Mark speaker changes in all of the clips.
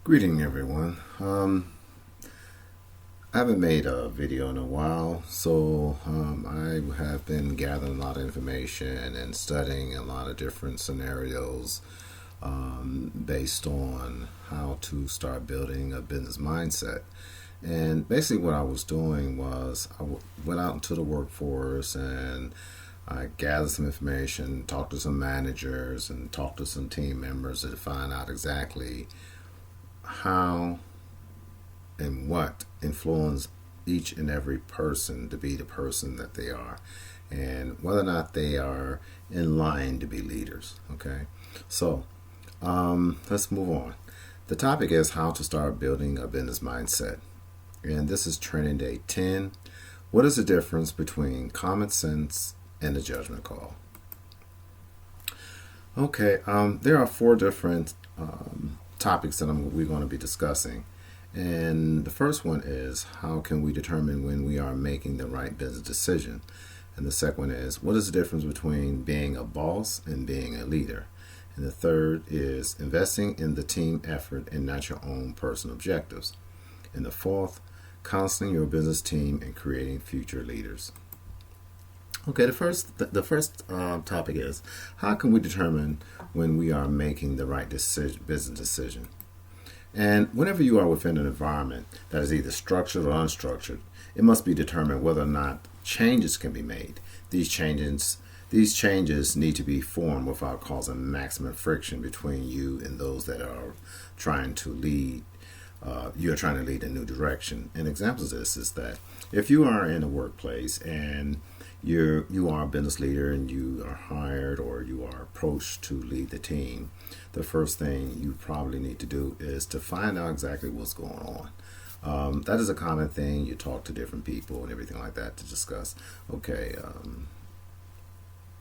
Speaker 1: Greeting everyone. I haven't made a video in a while, so I have been gathering a lot of information and studying a lot of different scenarios based on how to start building a business mindset. And basically, what I was doing was went out into the workforce and I gathered some information, talked to some managers, and talked to some team members to find out exactly how and what influence each and every person to be the person that they are, and whether or not they are in line to be leaders. Okay, so let's move on. The topic is how to start building a business mindset, and this is training day 10. What is the difference between common sense and the judgment call? Okay, there are four different topics that we're going to be discussing. And the first one is how can we determine when we are making the right business decision? And the second one is what is the difference between being a boss and being a leader? And the third is investing in the team effort and not your own personal objectives. And the fourth, counseling your business team and creating future leaders. Okay, the first topic is how can we determine when we are making the right business decision? And whenever you are within an environment that is either structured or unstructured, it must be determined whether or not changes can be made. These changes need to be formed without causing maximum friction between you and those that are trying to lead. You're trying to lead a new direction. And examples of this is that if you are in a workplace and you are a business leader and you are hired or you are approached to lead the team, the first thing you probably need to do is to find out exactly what's going on. That is a common thing. You talk to different people and everything like that to discuss, okay,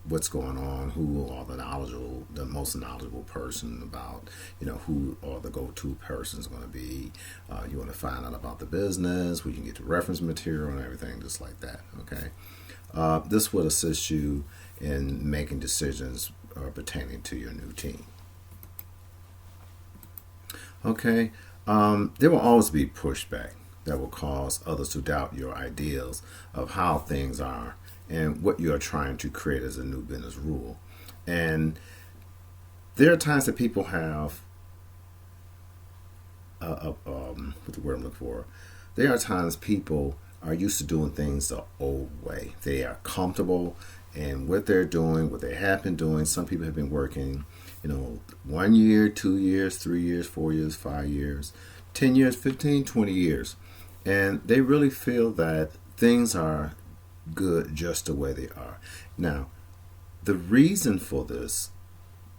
Speaker 1: what's going on, who are the most knowledgeable person about, who are the go-to persons going to be. You want to find out about the business, where you can get the reference material and everything just like that, okay? This would assist you in making decisions pertaining to your new team. Okay, there will always be pushback that will cause others to doubt your ideals of how things are and what you are trying to create as a new business rule. And there are times that people have, what's the word I'm looking for? There are times people are used to doing things the old way. They are comfortable in what they're doing, what they have been doing. Some people have been working, 1 year, 2 years, 3 years, 4 years, 5 years, 10 years, 15, 20 years. And they really feel that things are good just the way they are. Now, the reason for this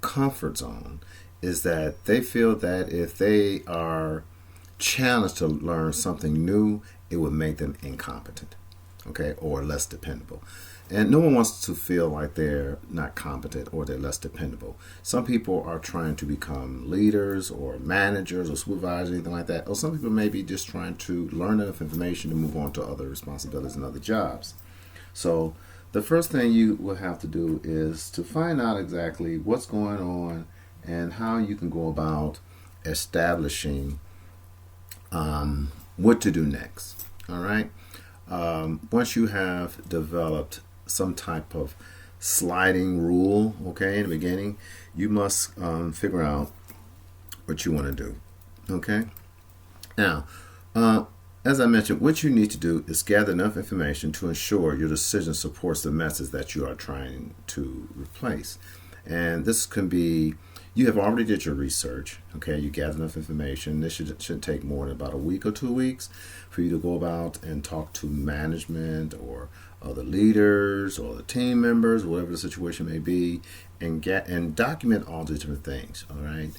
Speaker 1: comfort zone is that they feel that if they are challenged to learn something new, it would make them incompetent, okay, or less dependable. And no one wants to feel like they're not competent or they're less dependable. Some people are trying to become leaders or managers or supervisors, anything like that. Or some people may be just trying to learn enough information to move on to other responsibilities and other jobs. So the first thing you will have to do is to find out exactly what's going on and how you can go about establishing what to do next. All right. Once you have developed some type of sliding rule, okay, in the beginning, you must figure out what you want to do. Okay. Now, as I mentioned, what you need to do is gather enough information to ensure your decision supports the message that you are trying to replace. And this can be, you have already did your research, okay? You gather enough information. This should take more than about a week or 2 weeks for you to go about and talk to management or other leaders or the team members, whatever the situation may be, and document all these different things, all right?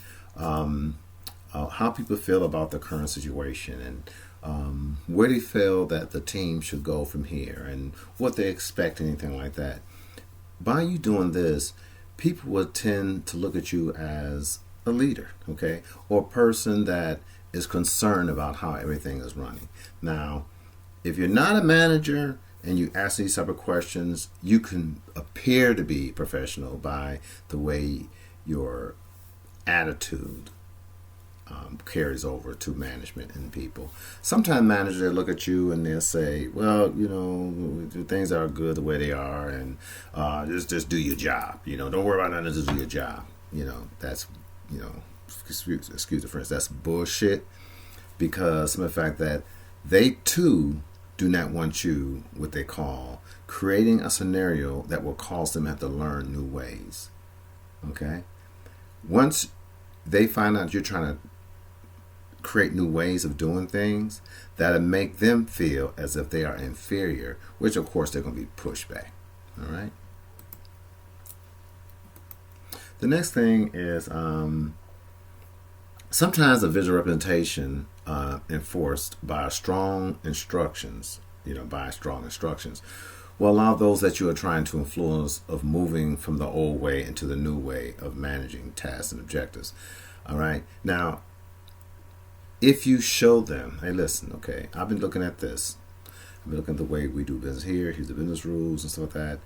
Speaker 1: How people feel about the current situation and where they feel that the team should go from here and what they expect, anything like that. By you doing this, people will tend to look at you as a leader, okay, or a person that is concerned about how everything is running. Now, if you're not a manager and you ask these type of questions, you can appear to be professional by the way your attitude carries over to management and people. Sometimes managers, they look at you and they'll say, well, things are good the way they are, and just do your job. Don't worry about nothing, just do your job. That's, excuse the French, that's bullshit, because of the fact that they too do not want you, what they call, creating a scenario that will cause them to have to learn new ways. Okay? Once they find out you're trying to create new ways of doing things, that'll make them feel as if they are inferior, which of course they're going to be pushed back. All right? The next thing is sometimes a visual representation enforced by strong instructions, will allow those that you are trying to influence of moving from the old way into the new way of managing tasks and objectives. All right. Now, if you show them, hey, listen, okay, I've been looking at this. I've been looking at the way we do business here. Here's the business rules and stuff like that.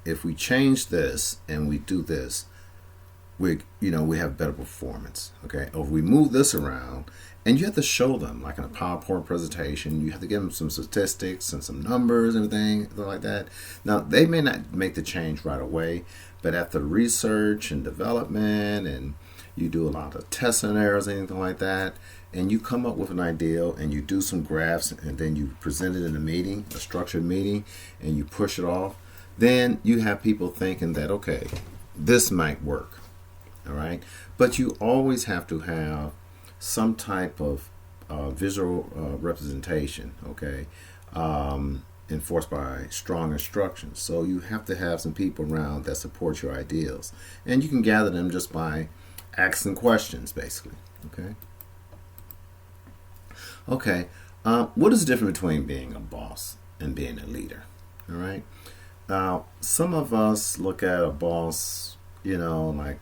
Speaker 1: If we change this and we do this, we have better performance. Okay. Or if we move this around, and you have to show them, like in a PowerPoint presentation, you have to give them some statistics and some numbers and everything like that. Now, they may not make the change right away, but after research and development, and you do a lot of test and errors, anything like that, and you come up with an ideal, and you do some graphs, and then you present it in a meeting, a structured meeting, and you push it off, then you have people thinking that, okay, this might work. All right? But you always have to have some type of visual representation, okay, enforced by strong instructions. So you have to have some people around that support your ideals. And you can gather them just by asking questions, basically, okay? Okay, what is the difference between being a boss and being a leader, all right? Now, some of us look at a boss, a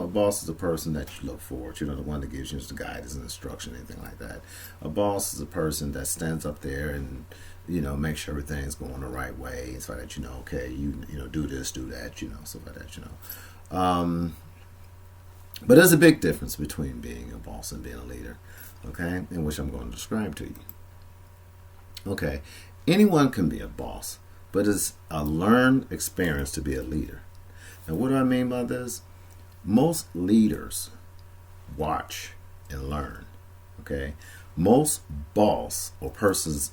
Speaker 1: boss is a person that you look forward to, the one that gives you the guidance and instruction, anything like that. A boss is a person that stands up there and, makes sure everything's going the right way, so that, okay, do this, do that, stuff like that, But there's a big difference between being a boss and being a leader, okay, in which I'm going to describe to you. Okay, anyone can be a boss, but it's a learned experience to be a leader. Now, what do I mean by this? Most leaders watch and learn, okay? Most boss or persons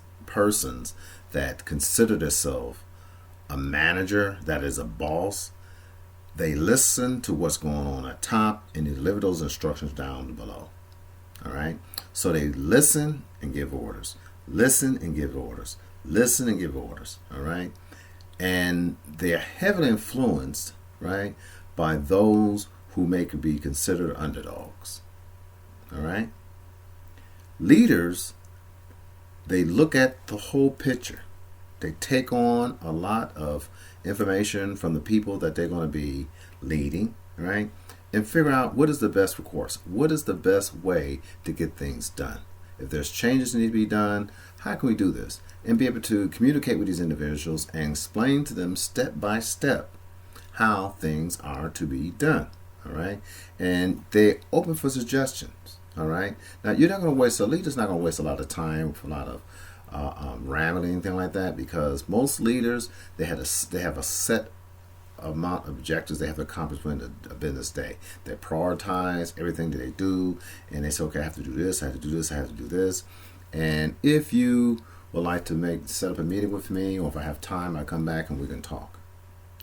Speaker 1: that consider themselves a manager, that is a boss, they listen to what's going on at top and they deliver those instructions down below, all right? So they listen and give orders, listen and give orders, listen and give orders, all right? And they're heavily influenced, right, by those who may be considered underdogs. All right? Leaders, they look at the whole picture. They take on a lot of information from the people that they're going to be leading, right? And figure out what is the best course. What is the best way to get things done? If there's changes that need to be done, how can we do this? And be able to communicate with these individuals and explain to them step by step how things are to be done, all right? And they're open for suggestions, all right? Now, you're not going to waste, a leader's not going to waste a lot of time with a lot of rambling, anything like that, because most leaders, they have a set amount of objectives they have to accomplish within a business day. They prioritize everything that they do, and they say, okay, I have to do this, I have to do this, I have to do this. And if you would like to set up a meeting with me, or if I have time, I come back and we can talk,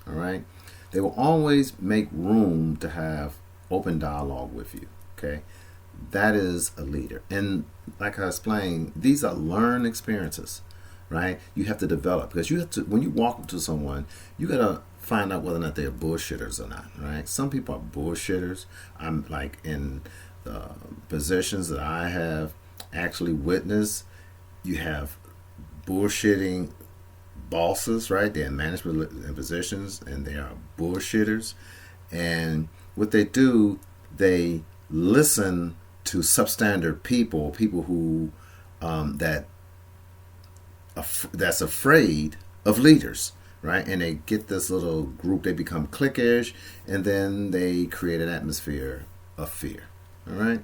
Speaker 1: all right? They will always make room to have open dialogue with you, okay? That is a leader. And like I explained, these are learned experiences, right? You have to develop, because you have to, when you walk up to someone, you got to find out whether or not they're bullshitters or not, right? Some people are bullshitters. I'm like in the positions that I have actually witnessed, you have bullshitting bosses, right? They're in management positions and they are bullshitters. And what they do, they listen to substandard people who that's afraid of leaders, right? And they get this little group, they become cliquish, and then they create an atmosphere of fear. All right?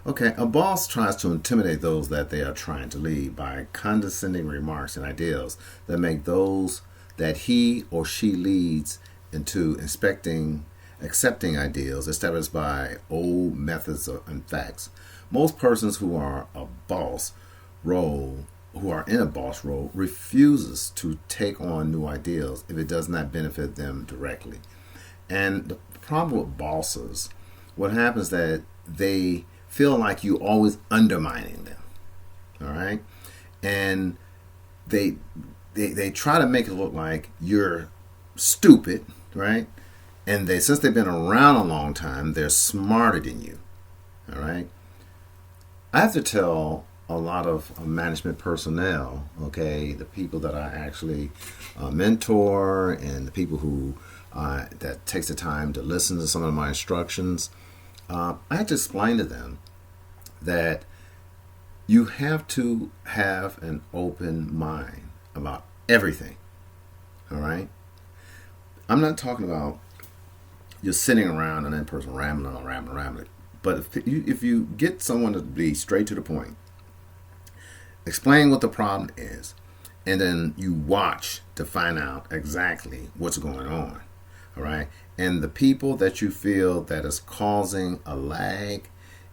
Speaker 1: Okay, a boss tries to intimidate those that they are trying to lead by condescending remarks and ideals that make those that he or she leads into accepting ideals established by old methods and facts. Most persons who are in a boss role refuses to take on new ideals if it does not benefit them directly. And the problem with bosses, what happens is that they feel like you always undermining them. All right? And they try to make it look like you're stupid, right? And since they've been around a long time, they're smarter than you. All right? I have to tell a lot of management personnel, okay, the people that I actually mentor and the people who that takes the time to listen to some of my instructions, I have to explain to them that you have to have an open mind about everything. All right? I'm not talking about you're sitting around and that person rambling. But if you get someone to be straight to the point, explain what the problem is, and then you watch to find out exactly what's going on. All right? And the people that you feel that is causing a lag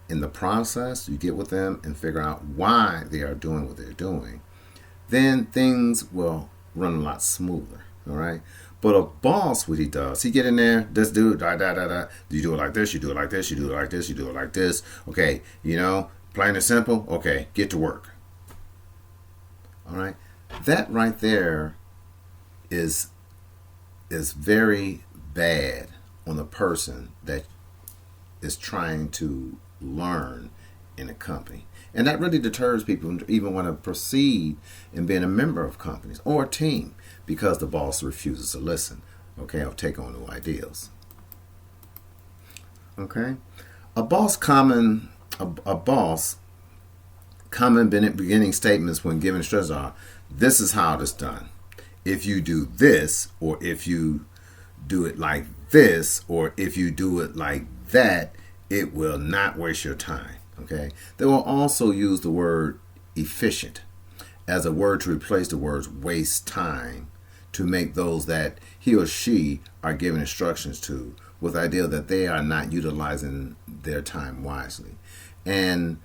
Speaker 1: in the process, you get with them and figure out why they are doing what they're doing. Then things will run a lot smoother. All right? But a boss, what he does, he get in there, this dude, you do it like this, you do it like this, you do it like this, you do it like this. Okay, plain and simple. Okay, get to work. All right? That right there is very bad on the person that is trying to learn in a company. And that really deters people who even want to proceed in being a member of companies or a team because the boss refuses to listen, okay, or take on new ideals. Okay? A boss common beginning statements when giving instructions are, this is how it's done. If you do this, or if you do it like this, or if you do it like that, it will not waste your time. Okay? They will also use the word efficient as a word to replace the words waste time to make those that he or she are giving instructions to with the idea that they are not utilizing their time wisely. And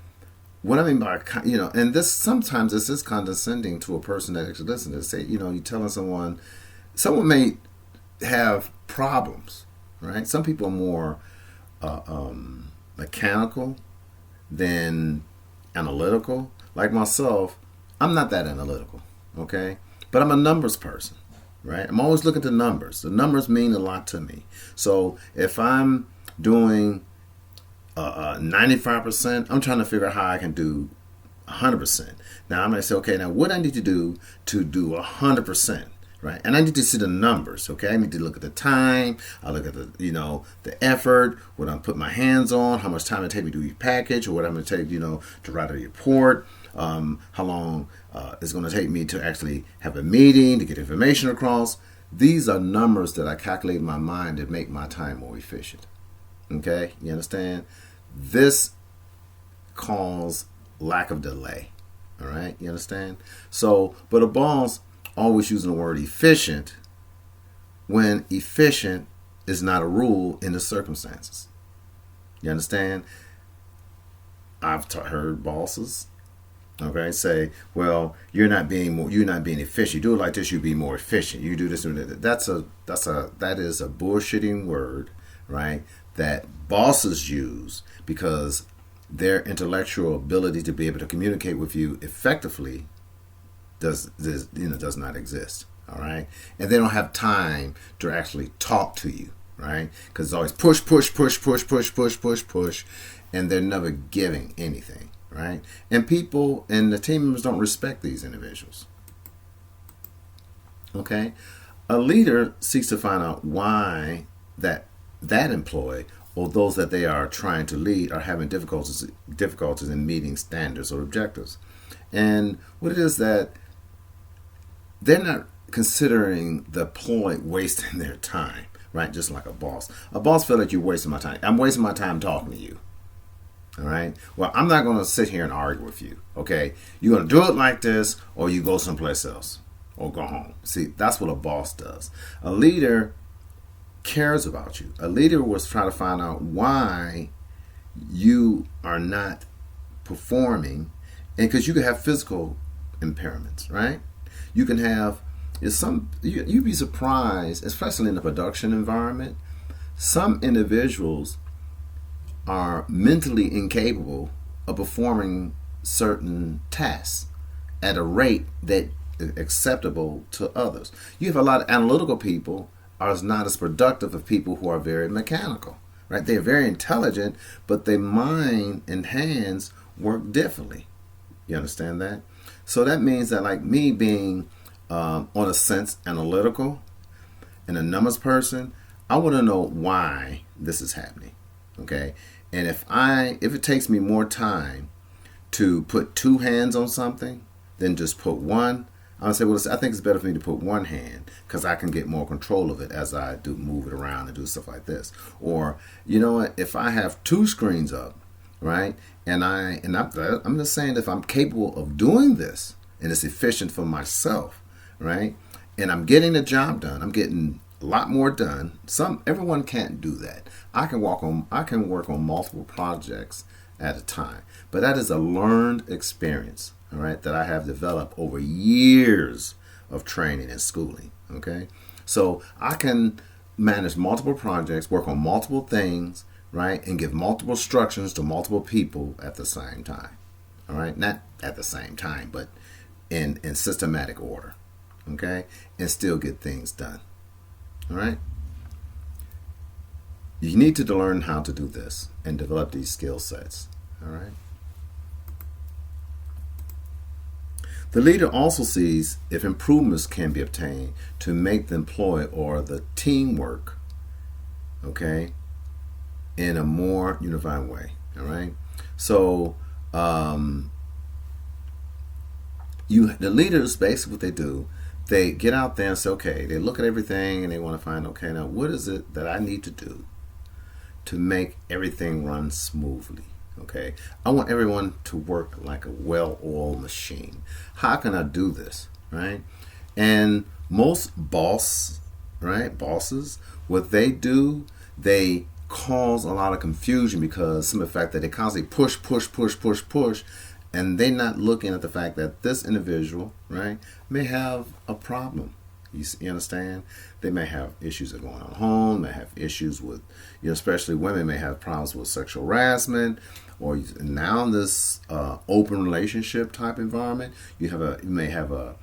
Speaker 1: what I mean by, and this sometimes this is condescending to a person that actually listens to say, you're telling someone may have problems, right? Some people are more mechanical than analytical. Like myself, I'm not that analytical, okay? But I'm a numbers person, right? I'm always looking at numbers. The numbers mean a lot to me. So if I'm doing 95%, I'm trying to figure out how I can do 100%. Now I'm going to say, okay, now what I need to do 100%, right? And I need to see the numbers, okay? I need to look at the time. I look at the effort, what I'm putting my hands on, how much time it takes me to do each package, or what I'm going to take, to write a report, how long it's going to take me to actually have a meeting, to get information across. These are numbers that I calculate in my mind that make my time more efficient. Okay? You understand? This causes lack of delay. All right? You understand? So, but a boss always using the word efficient when efficient is not a rule in the circumstances. You understand? I've heard bosses, okay, say, well, you're not being efficient. You do it like this, you be more efficient. You do this and that. That is a bullshitting word, right? That bosses use because their intellectual ability to be able to communicate with you effectively does not exist. All right, and they don't have time to actually talk to you, right? Because it's always push, and they're never giving anything, right? And people and the team members don't respect these individuals. Okay, a leader seeks to find out why that employee or those that they are trying to lead are having difficulties in meeting standards or objectives, and what it is that they're not considering the employee wasting their time. right? Just like a boss. A boss feels like you're wasting my time. I'm wasting my time talking to you. All right. Well, I'm not going to sit here and argue with you. Okay. You're going to do it like this, or you go someplace else, or go home. See, that's what a boss does. A leader cares about you. A leader was trying to find out why you are not performing, and because you can have physical impairments, right? You can have you'd be surprised, especially in the production environment. Some individuals are mentally incapable of performing certain tasks at a rate that is acceptable to others. You have a lot of analytical people are not as productive as people who are very mechanical, right? They're very intelligent, but their mind and hands work differently. You understand that? So that means that, like me being on a sense analytical and a numbers person, I want to know why this is happening. Okay, and if it takes me more time to put two hands on something than just put one, I would say, well, I think it's better for me to put one hand because I can get more control of it as I do move it around and do stuff like this. Or, you know what, if I have two screens up, right, and I'm just saying, if I'm capable of doing this and it's efficient for myself, right, and I'm getting the job done, I'm getting a lot more done. Everyone can't do that. I can work on multiple projects at a time, but that is a learned experience, all right, that I have developed over years of training and schooling. Okay, so I can manage multiple projects, work on multiple things, right, and give multiple instructions to multiple people at the same time. All right, not at the same time, but in systematic order. Okay, and still get things done. All right. You need to learn how to do this and develop these skill sets. All right. The leader also sees if improvements can be obtained to make the employee or the teamwork, okay, in a more unified way. All right. So the leaders, basically what they do, they get out there and say, okay, they look at everything and they want to find, okay, now what is it that I need to do to make everything run smoothly? Okay, I want everyone to work like a well-oiled machine. How can I do this, right? And most bosses, what they do, they cause a lot of confusion because of the fact that they constantly push, and they're not looking at the fact that this individual, right, may have a problem. You understand? They may have issues that are going on at home. They have issues with, especially women may have problems with sexual harassment, or now in this open relationship type environment, you may have a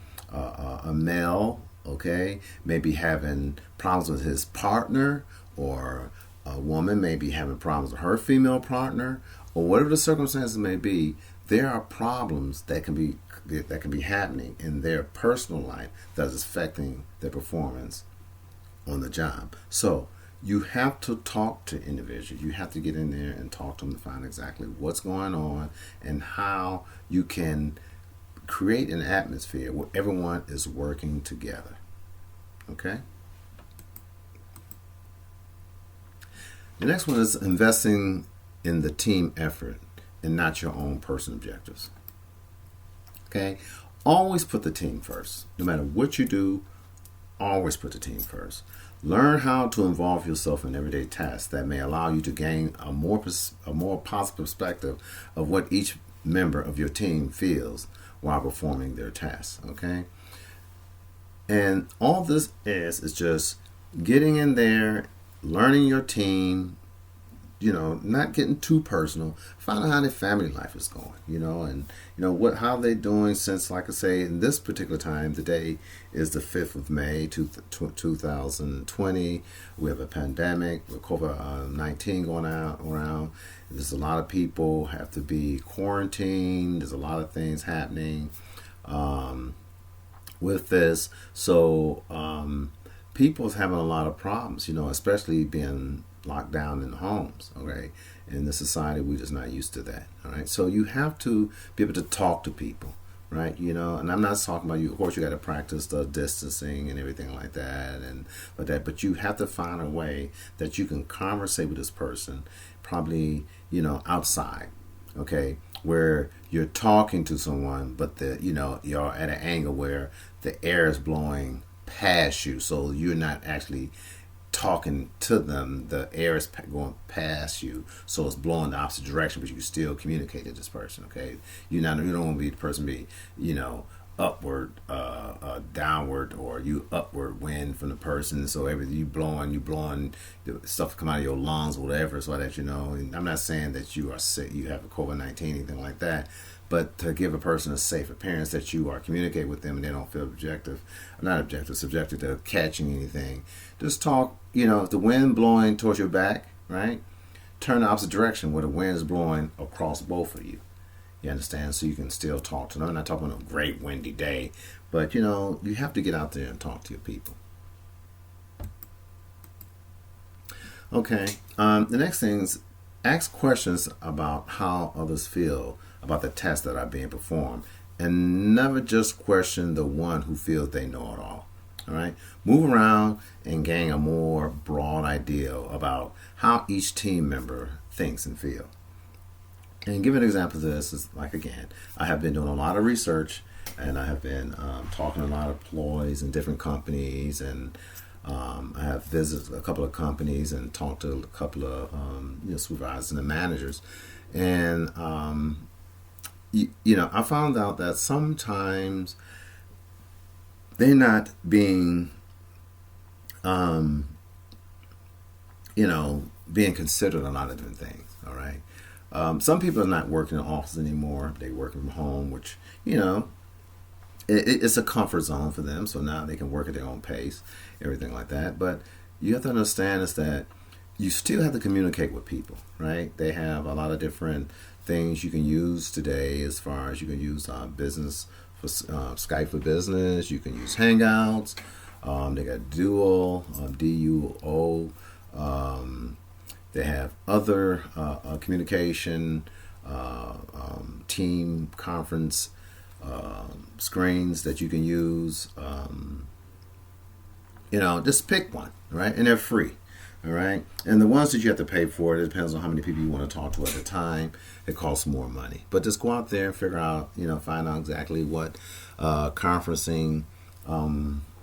Speaker 1: male, okay, maybe having problems with his partner, or a woman may be having problems with her female partner, or whatever the circumstances may be. There are problems that can be happening in their personal life that is affecting their performance on the job. So you have to talk to individuals. You have to get in there and talk to them to find exactly what's going on and how you can create an atmosphere where everyone is working together. Okay? The next one is investing in the team effort and not your own personal objectives. Okay? Always put the team first. No matter what you do, always put the team first. Learn how to involve yourself in everyday tasks that may allow you to gain a more positive perspective of what each member of your team feels while performing their tasks. Okay? And all this is just getting in there, learning your team, not getting too personal. Find out how their family life is going, and how they're doing since, like I say, in this particular time, today is the 5th of May, 2020. We have a pandemic with COVID-19 going around. There's a lot of people have to be quarantined. There's a lot of things happening with this. So people's having a lot of problems, especially being locked down in homes, okay? In this society, we're just not used to that, all right? So you have to be able to talk to people, right? And I'm not talking about you. Of course, you got to practice the distancing and everything like that, but you have to find a way that you can conversate with this person, probably outside, okay, where you're talking to someone, but you're at an angle where the air is blowing past you, so you're not actually talking to them. The air is going past you, so it's blowing the opposite direction, but you can still communicate to this person. Okay, you don't want to be the person be upward, downward, or you upward wind from the person. So everything you blowing the stuff come out of your lungs, or whatever, so that And I'm not saying that you are sick, you have a COVID-19, anything like that. But to give a person a safe appearance that you are communicating with them and they don't feel subjected to catching anything. Just talk, if the wind blowing towards your back, right? Turn the opposite direction where the wind is blowing across both of you. You understand? So you can still talk to them. I'm not talking about a great windy day, but you have to get out there and talk to your people. Okay. The next thing is ask questions about how others feel about the tests that are being performed, and never just question the one who feels they know it all. All right, move around and gain a more broad idea about how each team member thinks and feels. And give an example of this is like, again, I have been doing a lot of research, and I have been talking to a lot of employees in different companies, and I have visited a couple of companies and talked to a couple of supervisors and managers, and I found out that sometimes they're not being, being considered a lot of different things. All right. Some people are not working in the office anymore. They work from home, which, it's a comfort zone for them. So now they can work at their own pace, everything like that. But you have to understand is that you still have to communicate with people, right? They have a lot of different things you can use today, as far as you can use business for Skype for Business. You can use Hangouts. They got Duo, DUO. They have other communication, team conference screens that you can use. Just pick one, right? And they're free. All right. And the ones that you have to pay for, it depends on how many people you want to talk to at a time. It costs more money. But just go out there and figure out, find out exactly what conferencing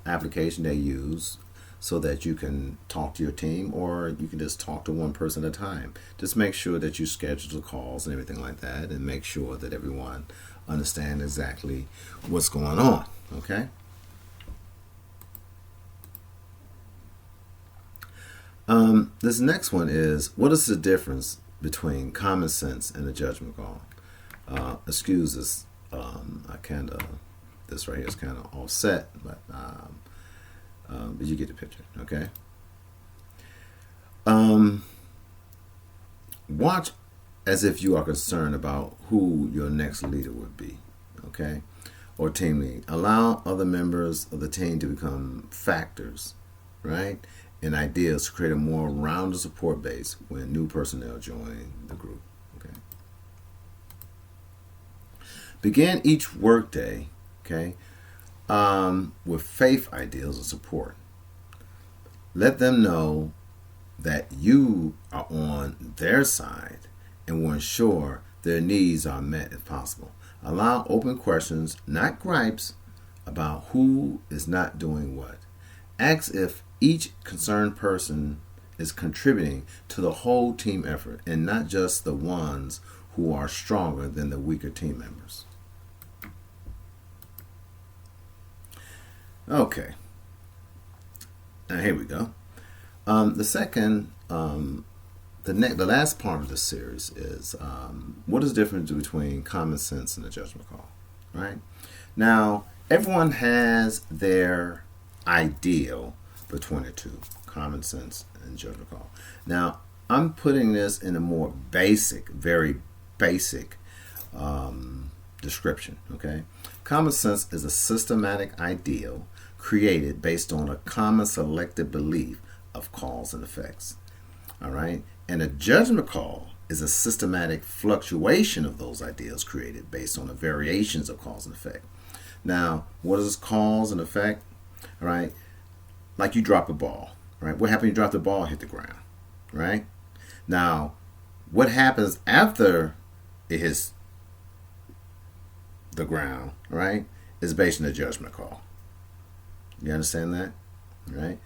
Speaker 1: application they use, so that you can talk to your team, or you can just talk to one person at a time. Just make sure that you schedule the calls and everything like that, and make sure that everyone understands exactly what's going on. Okay. This next one is, what is the difference between common sense and a judgment call? Excuse this, this right here is kind of offset, but you get the picture, okay? Watch as if you are concerned about who your next leader would be, okay? Or team lead. Allow other members of the team to become factors, right? And ideas to create a more rounded support base when new personnel join the group. Okay. Begin each workday, okay, with faith ideals of support. Let them know that you are on their side and will ensure their needs are met if possible. Allow open questions, not gripes, about who is not doing what. Ask if each concerned person is contributing to the whole team effort and not just the ones who are stronger than the weaker team members. Okay. Now here we go. The second, the last part of this series is what is the difference between common sense and a judgment call, right? Now, everyone has their ideal between the two, common sense and judgment call. Now, I'm putting this in a more basic, very basic description, okay? Common sense is a systematic ideal created based on a common selective belief of cause and effects, all right? And a judgment call is a systematic fluctuation of those ideals created based on the variations of cause and effect. Now, what is cause and effect? All right, like you drop a ball, right? What happens when you drop the ball, hit the ground, right? Now, what happens after it hits the ground, right, is based on a judgment call. You understand that? Right?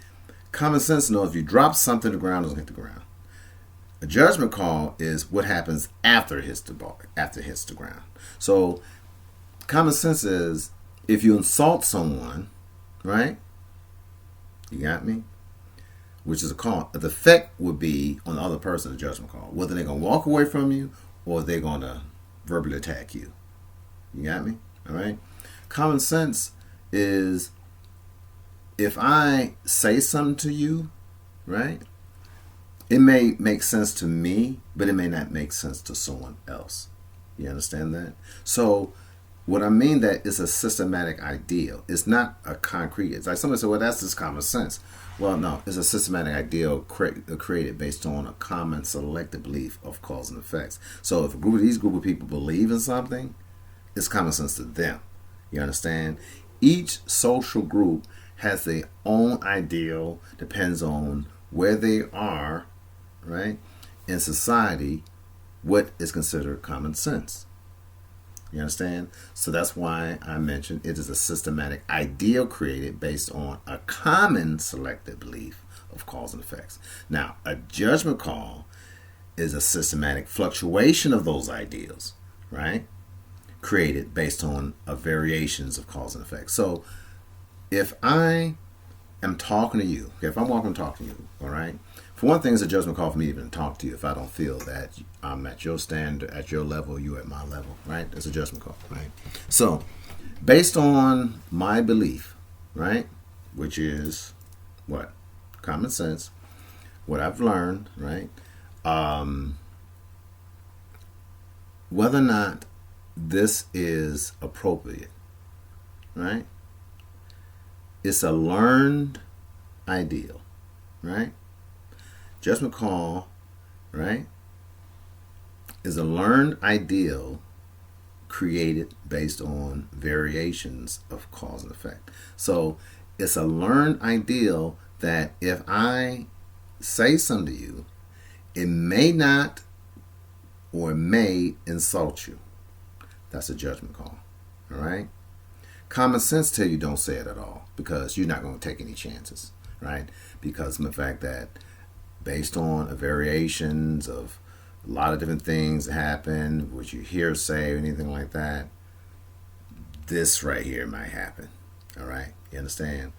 Speaker 1: Common sense knows if you drop something to the ground, it'll hit the ground. A judgment call is what happens after it hits the ball, after it hits the ground. So common sense is if you insult someone, right? You got me? Which is a call. The effect would be on the other person, a judgment call. Whether they're going to walk away from you or they're going to verbally attack you. You got me? All right? Common sense is if I say something to you, right? It may make sense to me, but it may not make sense to someone else. You understand that? So what I mean that it's a systematic ideal. It's not a concrete. It's like somebody said, well, that's just common sense. Well, no, it's a systematic ideal created based on a common selective belief of cause and effects. So if these group of people believe in something, it's common sense to them. You understand? Each social group has their own ideal, depends on where they are, right, in society, what is considered common sense. You understand? So that's why I mentioned it is a systematic ideal created based on a common selective belief of cause and effects. Now, a judgment call is a systematic fluctuation of those ideals, right? Created based on variations of cause and effect. So if I am talking to you, okay, if I'm walking and talking to you, all right, for one thing, it's a judgment call for me to even talk to you if I don't feel that I'm at your standard, at your level, you at my level, right? It's a judgment call, right? So based on my belief, right, which is what? Common sense, what I've learned, right? Whether or not this is appropriate, right? It's a learned ideal, right? Judgment call, right, is a learned ideal created based on variations of cause and effect. So it's a learned ideal that if I say something to you, it may not or may insult you. That's a judgment call, all right? Common sense tell you don't say it at all because you're not going to take any chances, right? Because of the fact that based on variations of a lot of different things that happen, which you hear say or anything like that, this right here might happen, all right? You understand?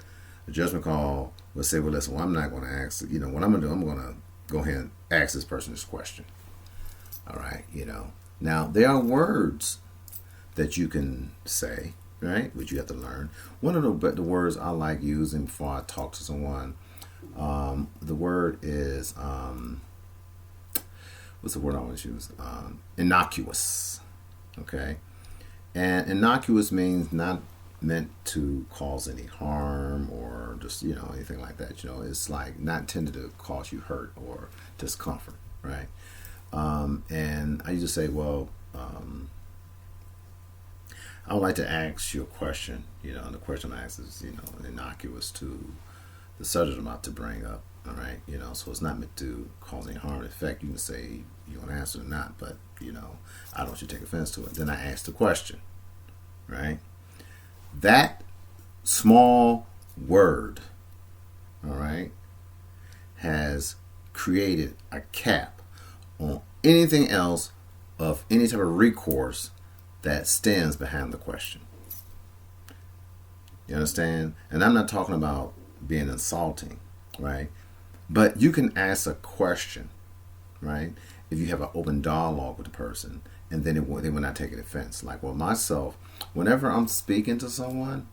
Speaker 1: A judgment call will say, well, listen, well, I'm not going to ask, what I'm going to do, I'm going to go ahead and ask this person this question, all right? Now, there are words that you can say, right, which you have to learn. One of the words I like using before I talk to someone, the word is, what's the word I always use? Innocuous, okay? And innocuous means not meant to cause any harm or just, anything like that. It's like not intended to cause you hurt or discomfort, right? And I used to say, well, I would like to ask you a question, and the question I ask is, innocuous to the subject I'm about to bring up, all right? So it's not meant to cause any harm or effect. You can say you want to answer or not, but, I don't want you to take offense to it. Then I ask the question, right? That small word, all right, has created a cap on anything else of any type of recourse that stands behind the question. You understand? And I'm not talking about being insulting, right? But you can ask a question, right? If you have an open dialogue with the person, and then they will not take offense. Like, well, myself, whenever I'm speaking to someone,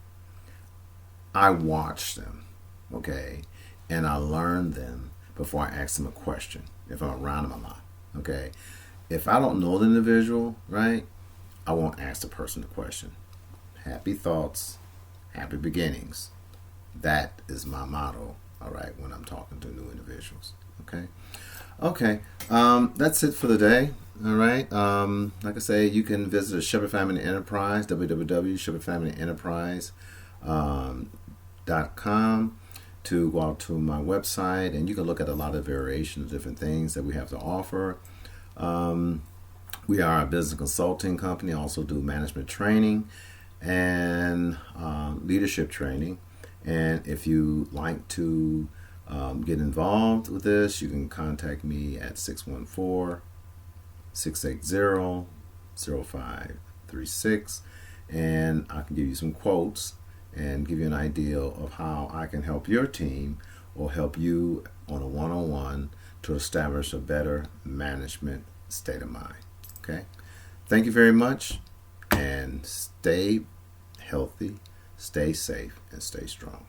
Speaker 1: I watch them, okay? And I learn them before I ask them a question, if I'm around them a lot, okay? If I don't know the individual, right, I won't ask the person the question. Happy thoughts, happy beginnings. That is my motto, all right, when I'm talking to new individuals, okay? Okay, that's it for the day. All right. Like I say, you can visit Shepherd Family Enterprise, www.shepherdfamilyenterprise.com, to go out to my website, and you can look at a lot of variations of different things that we have to offer. We are a business consulting company, also do management training and leadership training. And if you like to get involved with this, you can contact me at 614-680-0536, and I can give you some quotes and give you an idea of how I can help your team or help you on a one-on-one to establish a better management state of mind. Okay? Thank you very much, and stay healthy, stay safe, and stay strong.